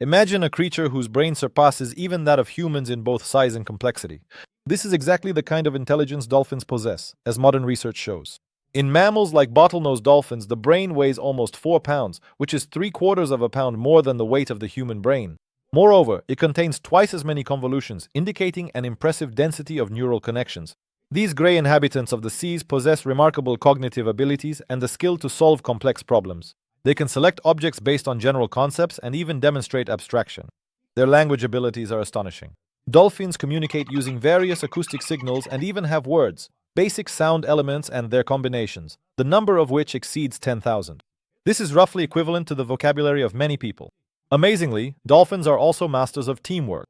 Imagine a creature whose brain surpasses even that of humans in both size and complexity. This is exactly the kind of intelligence dolphins possess, as modern research shows. In mammals like bottlenose dolphins, the brain weighs almost 4 pounds, which is 3/4 of a pound more than the weight of the human brain. Moreover, it contains twice as many convolutions, indicating an impressive density of neural connections. These gray inhabitants of the seas possess remarkable cognitive abilities and the skill to solve complex problems. They can select objects based on general concepts and even demonstrate abstraction. Their language abilities are astonishing. Dolphins communicate using various acoustic signals and even have words, basic sound elements and their combinations, the number of which exceeds 10,000. This is roughly equivalent to the vocabulary of many people. Amazingly, dolphins are also masters of teamwork.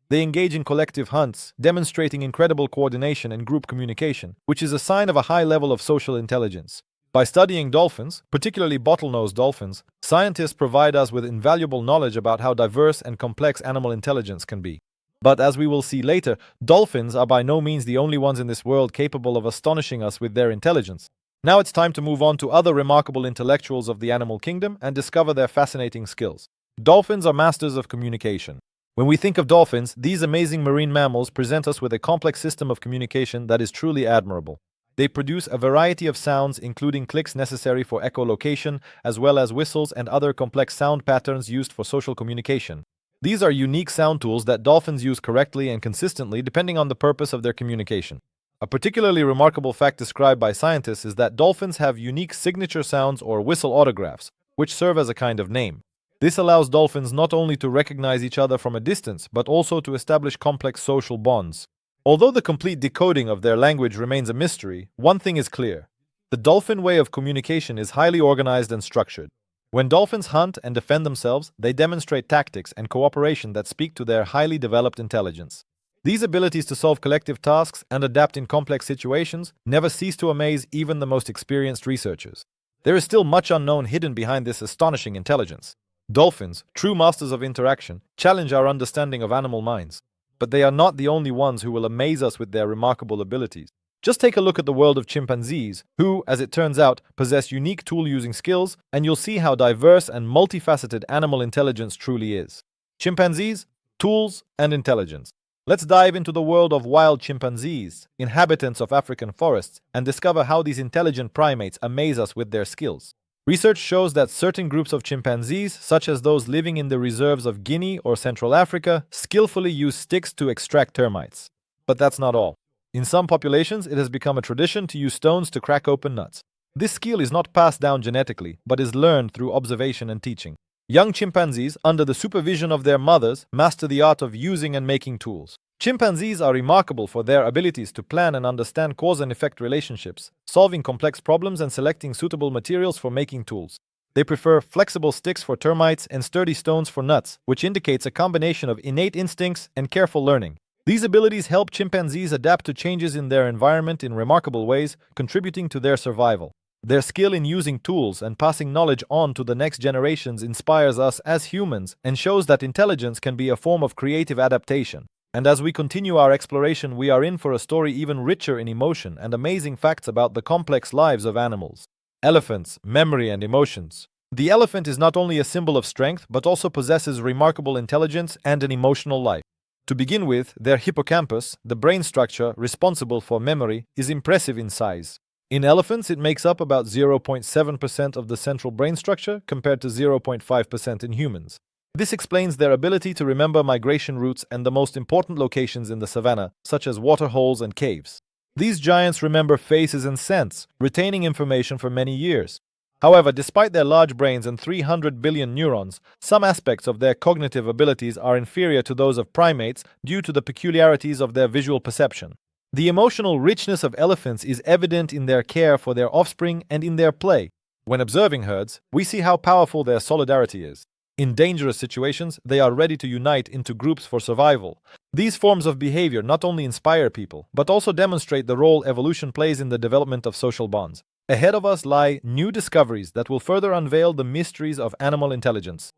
They engage in collective hunts, demonstrating incredible coordination and group communication, which is a sign of a high level of social intelligence. By studying dolphins, particularly bottlenose dolphins, scientists provide us with invaluable knowledge about how diverse and complex animal intelligence can be. But as we will see later, dolphins are by no means the only ones in this world capable of astonishing us with their intelligence. Now it's time to move on to other remarkable intellectuals of the animal kingdom and discover their fascinating skills. Dolphins are masters of communication. When we think of dolphins, these amazing marine mammals present us with a complex system of communication that is truly admirable. They produce a variety of sounds, including clicks necessary for echolocation, as well as whistles and other complex sound patterns used for social communication. These are unique sound tools that dolphins use correctly and consistently depending on the purpose of their communication. A particularly remarkable fact described by scientists is that dolphins have unique signature sounds or whistle autographs, which serve as a kind of name. This allows dolphins not only to recognize each other from a distance, but also to establish complex social bonds. Although the complete decoding of their language remains a mystery, one thing is clear. The dolphin way of communication is highly organized and structured. When dolphins hunt and defend themselves, they demonstrate tactics and cooperation that speak to their highly developed intelligence. These abilities to solve collective tasks and adapt in complex situations never cease to amaze even the most experienced researchers. There is still much unknown hidden behind this astonishing intelligence. Dolphins, true masters of interaction, challenge our understanding of animal minds. But they are not the only ones who will amaze us with their remarkable abilities. Just take a look at the world of chimpanzees, who, as it turns out, possess unique tool-using skills, and you'll see how diverse and multifaceted animal intelligence truly is. Chimpanzees, tools, and intelligence. Let's dive into the world of wild chimpanzees, inhabitants of African forests, and discover how these intelligent primates amaze us with their skills. Research shows that certain groups of chimpanzees, such as those living in the reserves of Guinea or Central Africa, skillfully use sticks to extract termites. But that's not all. In some populations, it has become a tradition to use stones to crack open nuts. This skill is not passed down genetically, but is learned through observation and teaching. Young chimpanzees, under the supervision of their mothers, master the art of using and making tools. Chimpanzees are remarkable for their abilities to plan and understand cause and effect relationships, solving complex problems and selecting suitable materials for making tools. They prefer flexible sticks for termites and sturdy stones for nuts, which indicates a combination of innate instincts and careful learning. These abilities help chimpanzees adapt to changes in their environment in remarkable ways, contributing to their survival. Their skill in using tools and passing knowledge on to the next generations inspires us as humans and shows that intelligence can be a form of creative adaptation. And as we continue our exploration, we are in for a story even richer in emotion and amazing facts about the complex lives of animals. Elephants, memory and emotions. The elephant is not only a symbol of strength, but also possesses remarkable intelligence and an emotional life. To begin with, their hippocampus, the brain structure responsible for memory, is impressive in size. In elephants, it makes up about 0.7% of the central brain structure compared to 0.5% in humans. This explains their ability to remember migration routes and the most important locations in the savanna, such as waterholes and caves. These giants remember faces and scents, retaining information for many years. However, despite their large brains and 300 billion neurons, some aspects of their cognitive abilities are inferior to those of primates due to the peculiarities of their visual perception. The emotional richness of elephants is evident in their care for their offspring and in their play. When observing herds, we see how powerful their solidarity is. In dangerous situations, they are ready to unite into groups for survival. These forms of behavior not only inspire people, but also demonstrate the role evolution plays in the development of social bonds. Ahead of us lie new discoveries that will further unveil the mysteries of animal intelligence.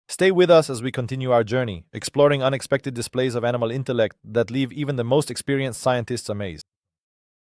Stay with us as we continue our journey, exploring unexpected displays of animal intellect that leave even the most experienced scientists amazed.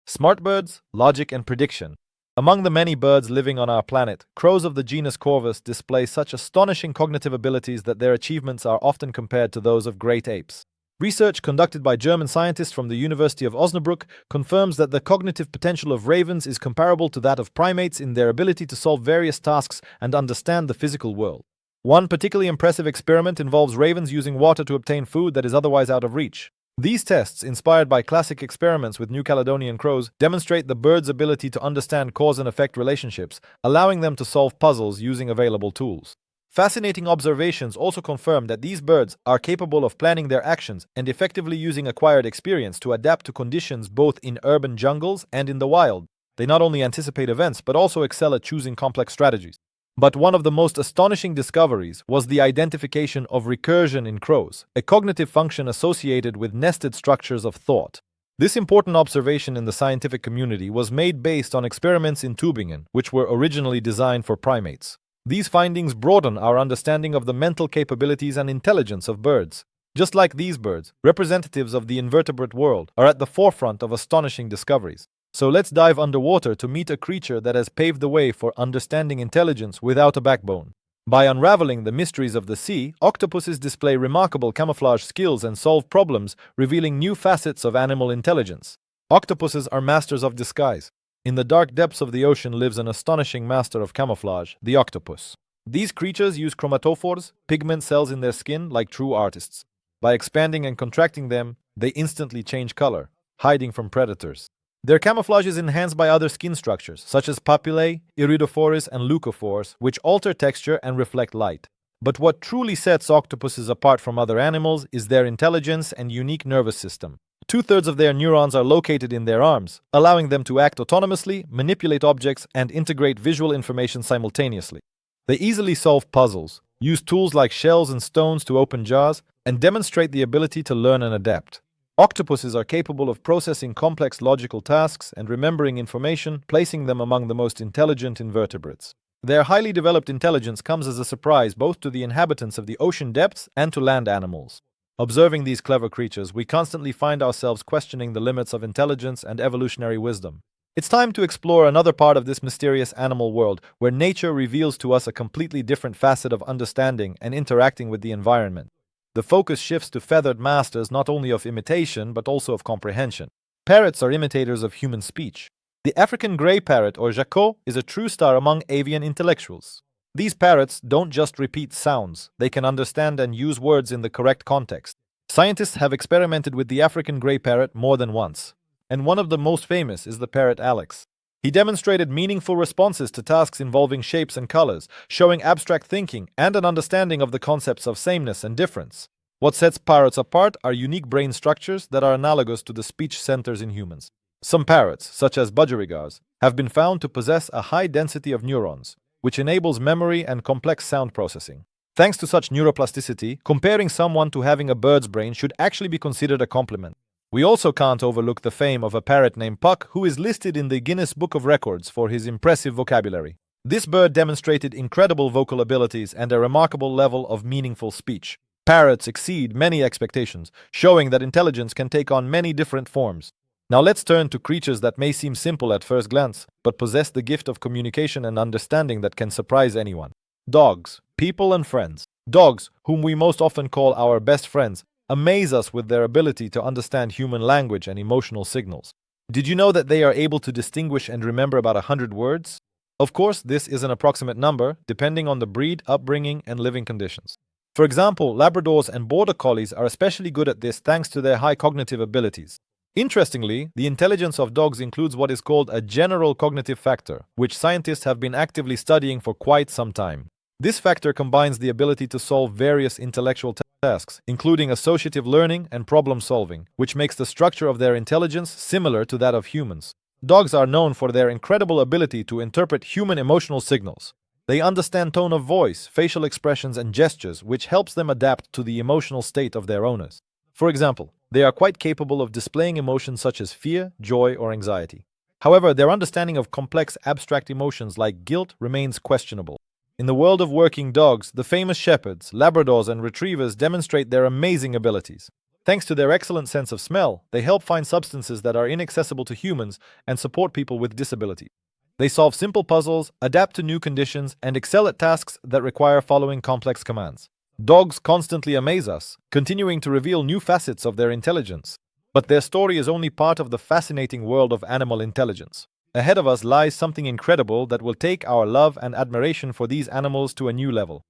Smart birds, logic and prediction. Among the many birds living on our planet, crows of the genus Corvus display such astonishing cognitive abilities that their achievements are often compared to those of great apes. Research conducted by German scientists from the University of Osnabrück confirms that the cognitive potential of ravens is comparable to that of primates in their ability to solve various tasks and understand the physical world. One particularly impressive experiment involves ravens using water to obtain food that is otherwise out of reach. These tests, inspired by classic experiments with New Caledonian crows, demonstrate the bird's ability to understand cause and effect relationships, allowing them to solve puzzles using available tools. Fascinating observations also confirm that these birds are capable of planning their actions and effectively using acquired experience to adapt to conditions both in urban jungles and in the wild. They not only anticipate events but also excel at choosing complex strategies. But one of the most astonishing discoveries was the identification of recursion in crows, a cognitive function associated with nested structures of thought. This important observation in the scientific community was made based on experiments in Tübingen, which were originally designed for primates. These findings broaden our understanding of the mental capabilities and intelligence of birds. Just like these birds, representatives of the invertebrate world are at the forefront of astonishing discoveries. So let's dive underwater to meet a creature that has paved the way for understanding intelligence without a backbone. By unraveling the mysteries of the sea, octopuses display remarkable camouflage skills and solve problems, revealing new facets of animal intelligence. Octopuses are masters of disguise. In the dark depths of the ocean lives an astonishing master of camouflage, the octopus. These creatures use chromatophores, pigment cells in their skin, like true artists. By expanding and contracting them, they instantly change color, hiding from predators. Their camouflage is enhanced by other skin structures, such as papillae, iridophores, and leucophores, which alter texture and reflect light. But what truly sets octopuses apart from other animals is their intelligence and unique nervous system. Two-thirds of their neurons are located in their arms, allowing them to act autonomously, manipulate objects, and integrate visual information simultaneously. They easily solve puzzles, use tools like shells and stones to open jars, and demonstrate the ability to learn and adapt. Octopuses are capable of processing complex logical tasks and remembering information, placing them among the most intelligent invertebrates. Their highly developed intelligence comes as a surprise both to the inhabitants of the ocean depths and to land animals. Observing these clever creatures, we constantly find ourselves questioning the limits of intelligence and evolutionary wisdom. It's time to explore another part of this mysterious animal world, where nature reveals to us a completely different facet of understanding and interacting with the environment. The focus shifts to feathered masters not only of imitation but also of comprehension. Parrots are imitators of human speech. The African gray parrot, or jaco, is a true star among avian intellectuals. These parrots don't just repeat sounds, they can understand and use words in the correct context. Scientists have experimented with the African gray parrot more than once, and one of the most famous is the parrot Alex. He demonstrated meaningful responses to tasks involving shapes and colors, showing abstract thinking and an understanding of the concepts of sameness and difference. What sets parrots apart are unique brain structures that are analogous to the speech centers in humans. Some parrots, such as budgerigars, have been found to possess a high density of neurons, which enables memory and complex sound processing. Thanks to such neuroplasticity, comparing someone to having a bird's brain should actually be considered a compliment. We also can't overlook the fame of a parrot named Puck, who is listed in the Guinness Book of Records for his impressive vocabulary. This bird demonstrated incredible vocal abilities and a remarkable level of meaningful speech. Parrots exceed many expectations, showing that intelligence can take on many different forms. Now let's turn to creatures that may seem simple at first glance, but possess the gift of communication and understanding that can surprise anyone. Dogs, people and friends. Dogs, whom we most often call our best friends, amaze us with their ability to understand human language and emotional signals. Did you know that they are able to distinguish and remember about 100 words? Of course, this is an approximate number, depending on the breed, upbringing, and living conditions. For example, Labradors and Border Collies are especially good at this thanks to their high cognitive abilities. Interestingly, the intelligence of dogs includes what is called a general cognitive factor, which scientists have been actively studying for quite some time. This factor combines the ability to solve various intellectual tasks, including associative learning and problem solving, which makes the structure of their intelligence similar to that of humans. Dogs are known for their incredible ability to interpret human emotional signals. They understand tone of voice, facial expressions, and gestures, which helps them adapt to the emotional state of their owners. For example, they are quite capable of displaying emotions such as fear, joy, or anxiety. However, their understanding of complex, abstract emotions like guilt remains questionable. In the world of working dogs, the famous shepherds, Labradors, and retrievers demonstrate their amazing abilities. Thanks to their excellent sense of smell, they help find substances that are inaccessible to humans and support people with disabilities. They solve simple puzzles, adapt to new conditions, and excel at tasks that require following complex commands. Dogs constantly amaze us, continuing to reveal new facets of their intelligence. But their story is only part of the fascinating world of animal intelligence. Ahead of us lies something incredible that will take our love and admiration for these animals to a new level.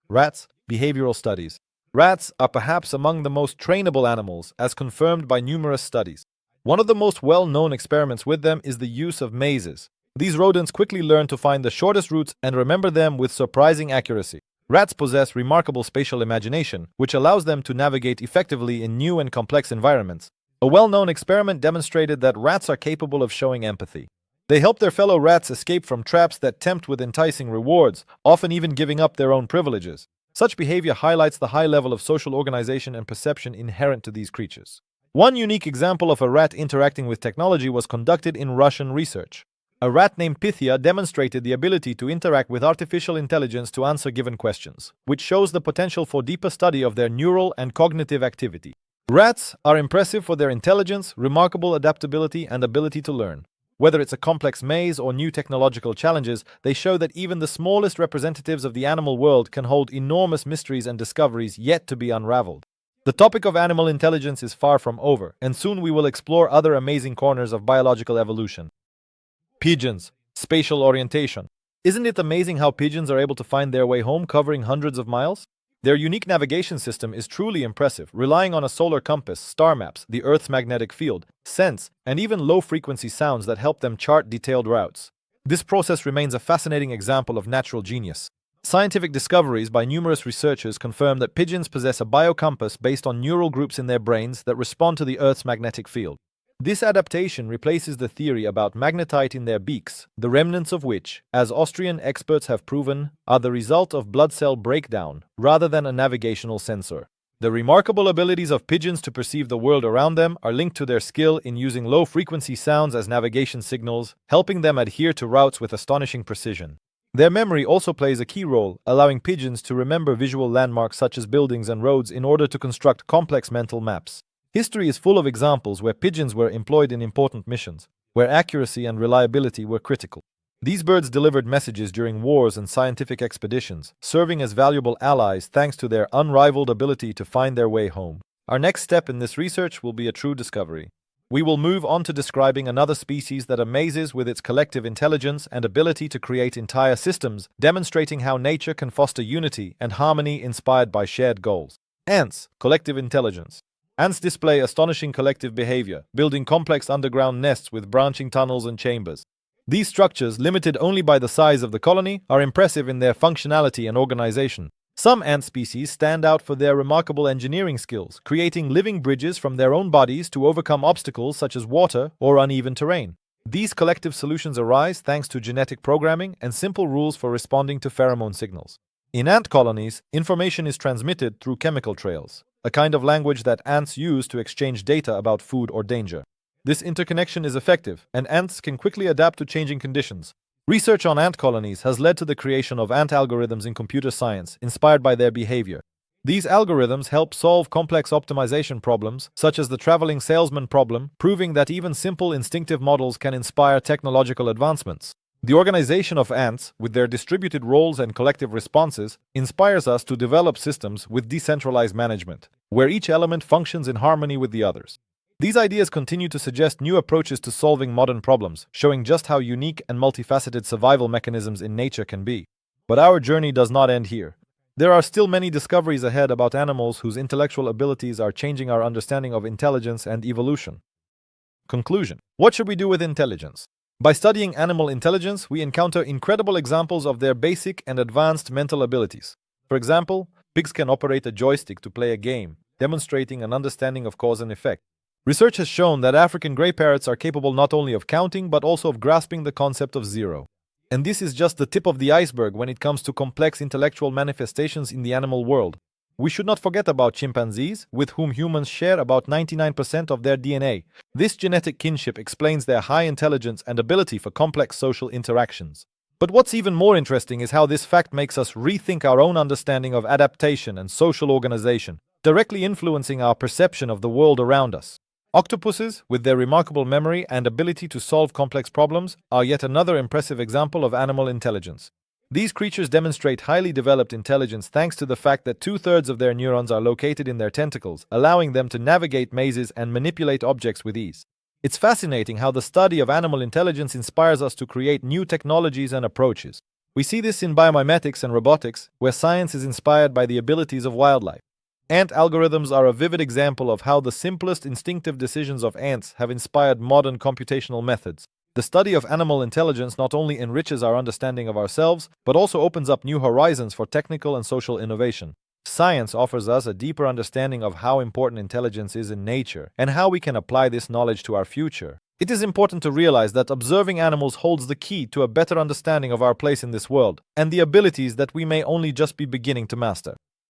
Rats, behavioral studies. Rats are perhaps among the most trainable animals, as confirmed by numerous studies. One of the most well-known experiments with them is the use of mazes. These rodents quickly learn to find the shortest routes and remember them with surprising accuracy. Rats possess remarkable spatial imagination, which allows them to navigate effectively in new and complex environments. A well-known experiment demonstrated that rats are capable of showing empathy. They help their fellow rats escape from traps that tempt with enticing rewards, often even giving up their own privileges. Such behavior highlights the high level of social organization and perception inherent to these creatures. One unique example of a rat interacting with technology was conducted in Russian research. A rat named Pythia demonstrated the ability to interact with artificial intelligence to answer given questions, which shows the potential for deeper study of their neural and cognitive activity. Rats are impressive for their intelligence, remarkable adaptability, and ability to learn. Whether it's a complex maze or new technological challenges, they show that even the smallest representatives of the animal world can hold enormous mysteries and discoveries yet to be unraveled. The topic of animal intelligence is far from over, and soon we will explore other amazing corners of biological evolution. Pigeons. Spatial orientation. Isn't it amazing how pigeons are able to find their way home covering hundreds of miles? Their unique navigation system is truly impressive, relying on a solar compass, star maps, the Earth's magnetic field, scents, and even low-frequency sounds that help them chart detailed routes. This process remains a fascinating example of natural genius. Scientific discoveries by numerous researchers confirm that pigeons possess a biocompass based on neural groups in their brains that respond to the Earth's magnetic field. This adaptation replaces the theory about magnetite in their beaks, the remnants of which, as Austrian experts have proven, are the result of blood cell breakdown rather than a navigational sensor. The remarkable abilities of pigeons to perceive the world around them are linked to their skill in using low-frequency sounds as navigation signals, helping them adhere to routes with astonishing precision. Their memory also plays a key role, allowing pigeons to remember visual landmarks such as buildings and roads in order to construct complex mental maps. History is full of examples where pigeons were employed in important missions, where accuracy and reliability were critical. These birds delivered messages during wars and scientific expeditions, serving as valuable allies thanks to their unrivaled ability to find their way home. Our next step in this research will be a true discovery. We will move on to describing another species that amazes with its collective intelligence and ability to create entire systems, demonstrating how nature can foster unity and harmony inspired by shared goals. Ants, collective intelligence. Ants display astonishing collective behavior, building complex underground nests with branching tunnels and chambers. These structures, limited only by the size of the colony, are impressive in their functionality and organization. Some ant species stand out for their remarkable engineering skills, creating living bridges from their own bodies to overcome obstacles such as water or uneven terrain. These collective solutions arise thanks to genetic programming and simple rules for responding to pheromone signals. In ant colonies, information is transmitted through chemical trails, a kind of language that ants use to exchange data about food or danger. This interconnection is effective, and ants can quickly adapt to changing conditions. Research on ant colonies has led to the creation of ant algorithms in computer science, inspired by their behavior. These algorithms help solve complex optimization problems, such as the traveling salesman problem, proving that even simple instinctive models can inspire technological advancements. The organization of ants, with their distributed roles and collective responses, inspires us to develop systems with decentralized management, where each element functions in harmony with the others. These ideas continue to suggest new approaches to solving modern problems, showing just how unique and multifaceted survival mechanisms in nature can be. But our journey does not end here. There are still many discoveries ahead about animals whose intellectual abilities are changing our understanding of intelligence and evolution. Conclusion. What should we do with intelligence? By studying animal intelligence, we encounter incredible examples of their basic and advanced mental abilities. For example, pigs can operate a joystick to play a game, demonstrating an understanding of cause and effect. Research has shown that African grey parrots are capable not only of counting but also of grasping the concept of zero. And this is just the tip of the iceberg when it comes to complex intellectual manifestations in the animal world. We should not forget about chimpanzees, with whom humans share about 99% of their DNA. This genetic kinship explains their high intelligence and ability for complex social interactions. But what's even more interesting is how this fact makes us rethink our own understanding of adaptation and social organization, directly influencing our perception of the world around us. Octopuses, with their remarkable memory and ability to solve complex problems, are yet another impressive example of animal intelligence. These creatures demonstrate highly developed intelligence thanks to the fact that two-thirds of their neurons are located in their tentacles, allowing them to navigate mazes and manipulate objects with ease. It's fascinating how the study of animal intelligence inspires us to create new technologies and approaches. We see this in biomimetics and robotics, where science is inspired by the abilities of wildlife. Ant algorithms are a vivid example of how the simplest instinctive decisions of ants have inspired modern computational methods. The study of animal intelligence not only enriches our understanding of ourselves, but also opens up new horizons for technical and social innovation. Science offers us a deeper understanding of how important intelligence is in nature and how we can apply this knowledge to our future. It is important to realize that observing animals holds the key to a better understanding of our place in this world and the abilities that we may only just be beginning to master.